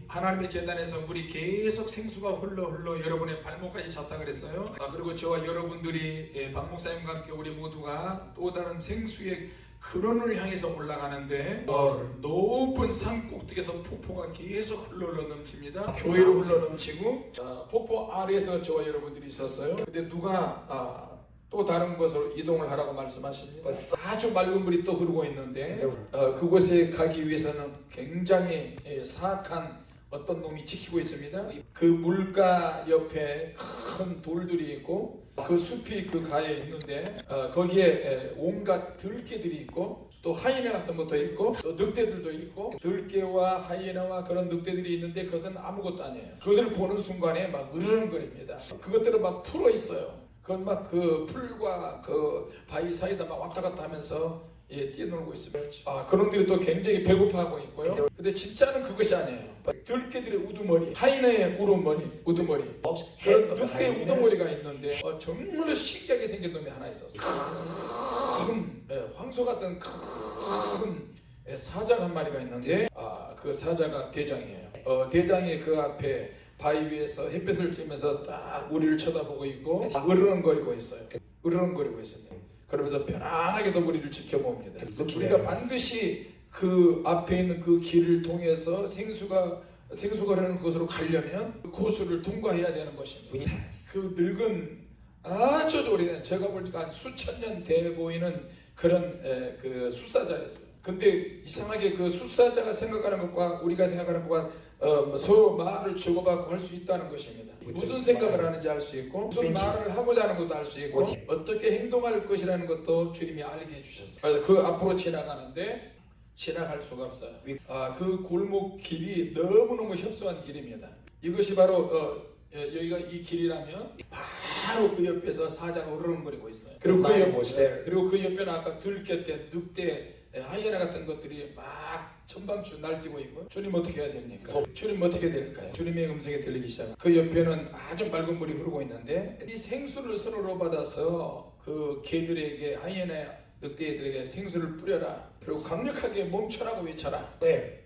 하나님의 제단에서 물이 계속 생수가 흘러 여러분의 발목까지 찼다 그랬어요. 그리고 저와 여러분들이 박 목사님과 함께 우리 모두가 또 다른 생수의 근원을 향해서 올라가는데 높은 산 꼭대기에서 폭포가 계속 흘러 넘칩니다. 교회로 흘러 넘치고 폭포 아래에서 저와 여러분들이 있었어요. 근데 누가 또 다른 곳으로 이동을 하라고 말씀하십니다. 아주 맑은 물이 또 흐르고 있는데 그곳에 가기 위해서는 굉장히 사악한 어떤 놈이 지키고 있습니다. 그 물가 옆에 큰 돌들이 있고 그 숲이 그 가에 있는데 거기에 온갖 들개들이 있고 또 하이에나 같은 것도 있고 또 늑대들도 있고 들개와 하이에나와 그런 늑대들이 있는데 그것은 아무것도 아니에요. 그것을 보는 순간에 막 으르렁거립니다. 그것들은 막 풀어 있어요. 그건 막 그 풀과 그 바위 사이에서 막 왔다 갔다 하면서 뛰어놀고 있습니다. 그놈들이 또 굉장히 배고파하고 있고요. 근데 진짜는 그것이 아니에요. 들개들의 우두머리, 하이에나의 우두머리, 그런 늑대의 우두머리가 있는데 정말로 신기하게 생긴 놈이 하나 있었어요. 큰 황소 같은 큰 사자 한 마리가 있는데 그 사자가 대장이에요. 대장이 그 앞에 바위 위에서 햇빛을 쬐면서 딱 우리를 쳐다보고 있고 으르렁거리고 있어요. 으르렁거리고 있습니다. 그러면서 편안하게도 우리를 지켜봅니다. 우리가 반드시 그 앞에 있는 그 길을 통해서 생수가 흐르는 곳으로 가려면 그 코스를 통과해야 되는 것입니다. 그 늙은 아주 오래된 제가 보니까 한 수천 년 돼 보이는 그런 그 숫사자였어요. 근데 이상하게 그 숫사자가 생각하는 것과 우리가 생각하는 것과 서로 말을 주고받고 할 수 있다는 것입니다. 무슨 생각을 하는지 알 수 있고 무슨 말을 하고자 하는 것도 알 수 있고 어떻게 행동할 것이라는 것도 주님이 알게 해주셨어요. 그래서 그 앞으로 지나가는데 지나갈 수가 없어요. 그 골목길이 너무너무 협소한 길입니다. 이것이 바로 여기가 이 길이라면 바로 그 옆에서 사자가 으르렁거리고 있어요. 그리고 그 옆에는 아까 들깨, 늑대, 하이에나 같은 것들이 막 천방추 날뛰고 있고 주님 어떻게 해야 됩니까? 주님 어떻게 될까요? 주님의 음성이 들리기 시작합니다. 그 옆에는 아주 맑은 물이 흐르고 있는데 이 생수를 선으로 받아서 그 개들에게 하이에나 늑대들에게 생수를 뿌려라. 그리고 강력하게 멈춰라고 외쳐라.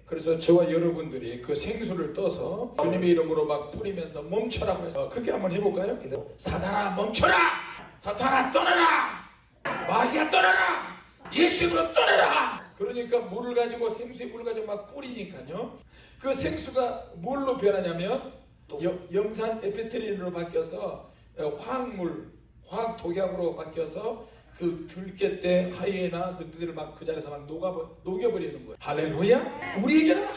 그래서 저와 여러분들이 그 생수를 떠서 주님의 이름으로 막 뿌리면서 멈춰라고 해서 그렇게 한번 해볼까요? 사탄아 멈춰라! 사탄아 떠나라! 마귀야 떠나라! 예수님으로 떠나라! 그러니까 물을 가지고 생수의 물을 가지고 막 뿌리니까요. 그 생수가 뭘로 변하냐면 염산 에피트린으로 바뀌어서 화학 독약으로 바뀌어서 그 들깨 하이에나 늑대들을 막 그 자리에서 막 녹여버리는 거예요. 할렐루야! 우리에게는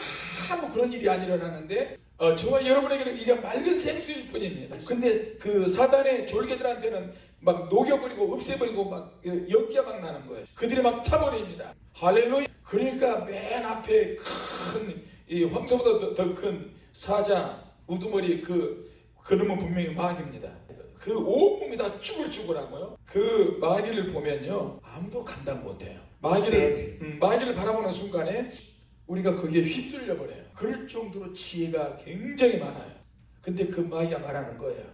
아무 그런 일이 안 일어나는데 저와 여러분에게는 이게 맑은 생수일 뿐입니다. 근데 그 사단의 졸개들한테는 막 녹여버리고 없애버리고 막 연기가 막 나는 거예요. 그들이 막 타버립니다. 할렐루야! 그러니까 맨 앞에 큰 이 황소보다 더 큰 사자 우두머리 그놈은 분명히 마귀입니다. 그 온몸이 다 쭈글쭈글하고요. 그 마귀를 보면요 아무도 감당 못해요. 마귀를 바라보는 순간에 우리가 거기에 휩쓸려 버려요. 그럴 정도로 지혜가 굉장히 많아요. 근데 그 마귀가 말하는 거예요.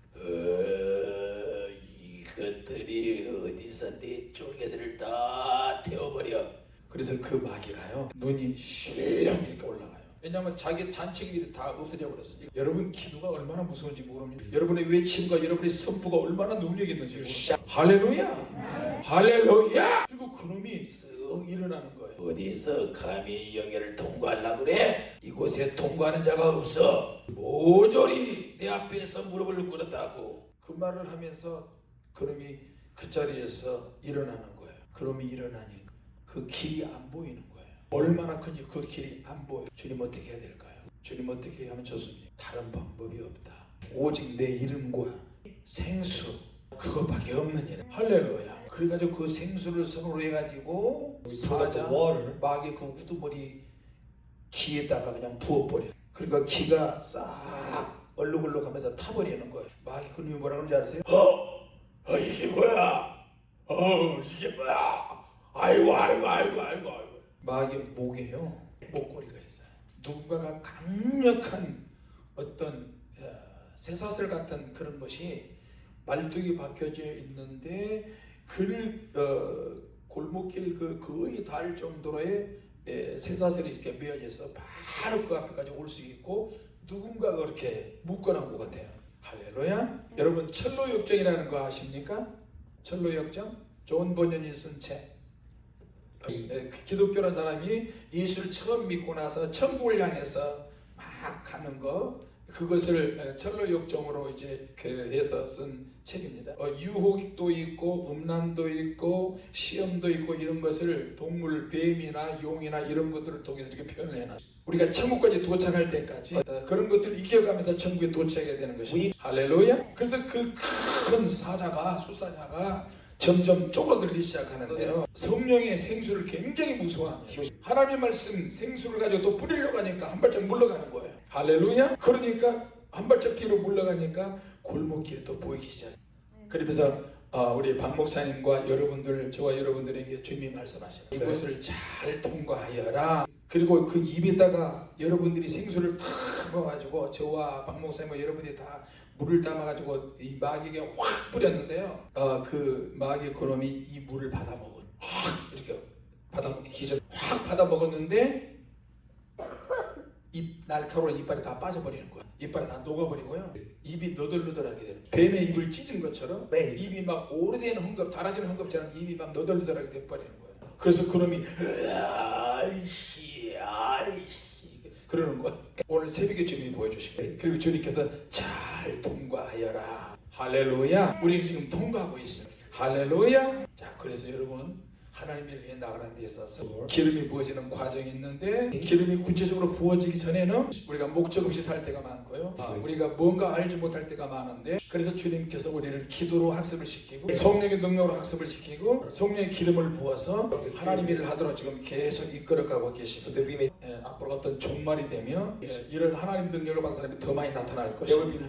이것들이 어디서 내 쫄개들을 다 태워버려. 그래서 그 마귀가요 눈이 실령 이렇게 올라가요. 왜냐하면 자기 잔챙이들이 다 없어져 버렸으니까. 여러분 기도가 얼마나 무서운지 모릅니다. 여러분의 외침과 여러분의 선포가 얼마나 능력 있는지 모릅니다. 할렐루야! 할렐루야! 그리고 그놈이 쓱 일어나는 거예요. 어디서 감히 여기를 통과하려고 그래? 이곳에 통과하는 자가 없어. 모조리 내 앞에서 무릎을 꿇었다고. 그 말을 하면서 그놈이 그 자리에서 일어나는 거예요. 그놈이 일어나니 그 길이 안 보이는 거예요. 얼마나 큰지 그 길이 안 보여요. 주님 어떻게 해야 될까요? 주님 어떻게 하면 좋습니까? 다른 방법이 없다. 오직 내 이름과 생수 그것밖에 없는 일. 할렐루야. 그래가지고 그 생수를 선으로 해가지고 사자 마귀 그 우두머리 기에다가 그냥 부어버려. 그러니까 기가 싹 얼룩얼룩하면서 타버리는 거예요. 마귀 그놈이 뭐라 그러는지 아세요? 이게 뭐야? 이게 뭐야? 아이고. 마귀 목에요 목걸이가 있어요. 누군가가 강력한 어떤 쇠사슬 같은 그런 것이 말뚝이 박혀져 있는데 골목길 거의 닿을 정도로의 쇠사슬이 이렇게 메어져서 바로 그 앞에까지 올 수 있고 누군가가 그렇게 묶어놓은 것 같아요. 할렐루야. 여러분 철로역정이라는 거 아십니까? 철로역정? 존 버년이 쓴 책. 기독교라는 사람이 예수를 처음 믿고 나서 천국을 향해서 막 가는 거, 그것을 철로역정으로 이제 해서 쓴 책입니다. 유혹도 있고 음란도 있고 시험도 있고 이런 것을 동물, 뱀이나 용이나 이런 것들을 통해서 이렇게 표현을 해놨어요. 우리가 천국까지 도착할 때까지 그런 것들을 이겨가면서 천국에 도착해야 되는 것입니다. 할렐루야. 그래서 그 큰 사자가, 수사자가 점점 쪼그들기 시작하는데요. 성령의 생수를 굉장히 무서워합니다. 하나님의 말씀 생수를 가지고 또 뿌리려고 하니까 한 발짝 물러가는 거예요. 할렐루야. 그러니까 한 발짝 뒤로 물러가니까 골목길이 또 보이기 시작해요. 그러면서 우리 박 목사님과 여러분들, 저와 여러분들에게 주님이 말씀하시는 이것을 잘 통과하여라. 그리고 그 입에다가 여러분들이 생수를 다 먹어가지고 저와 박 목사님과 여러분이 다 물을 담아가지고 이 마귀에게 확 뿌렸는데요. 그 마귀 그놈이 이 물을 받아 먹어. 확 이렇게 확 받아 먹었는데 날카로운 이빨이 다 빠져버리는 거야. 이빨이 다 녹아버리고요. 입이 너덜너덜하게 되는 거야. 뱀의 입을 찢은 것처럼 입이 막 오래된 헝겊, 달아지는 헝겊처럼 입이 막 너덜너덜하게 돼버리는 거예요. 그래서 그놈이 아이씨 그러는 거야. 오늘 새벽에 주님이 보여주신 거예요. 그리고 주님께서 잘 통과하여라. 할렐루야. 우리는 지금 통과하고 있어요. 할렐루야. 자, 그래서 여러분 하나님을 위해 나가는 데 있어서 기름이 부어지는 과정이 있는데, 기름이 구체적으로 부어지기 전에는 우리가 목적 없이 살 때가 많고요. 우리가 뭔가 알지 못할 때가 많은데, 그래서 주님께서 우리를 기도로 학습을 시키고 성령의 능력으로 학습을 시키고 성령의 기름을 부어서 하나님 일을 하도록 지금 계속 이끌어가고 계십니다. 앞으로 어떤 종말이 되면 이런 하나님 능력을 받은 사람이 더 많이 나타날 것입니다.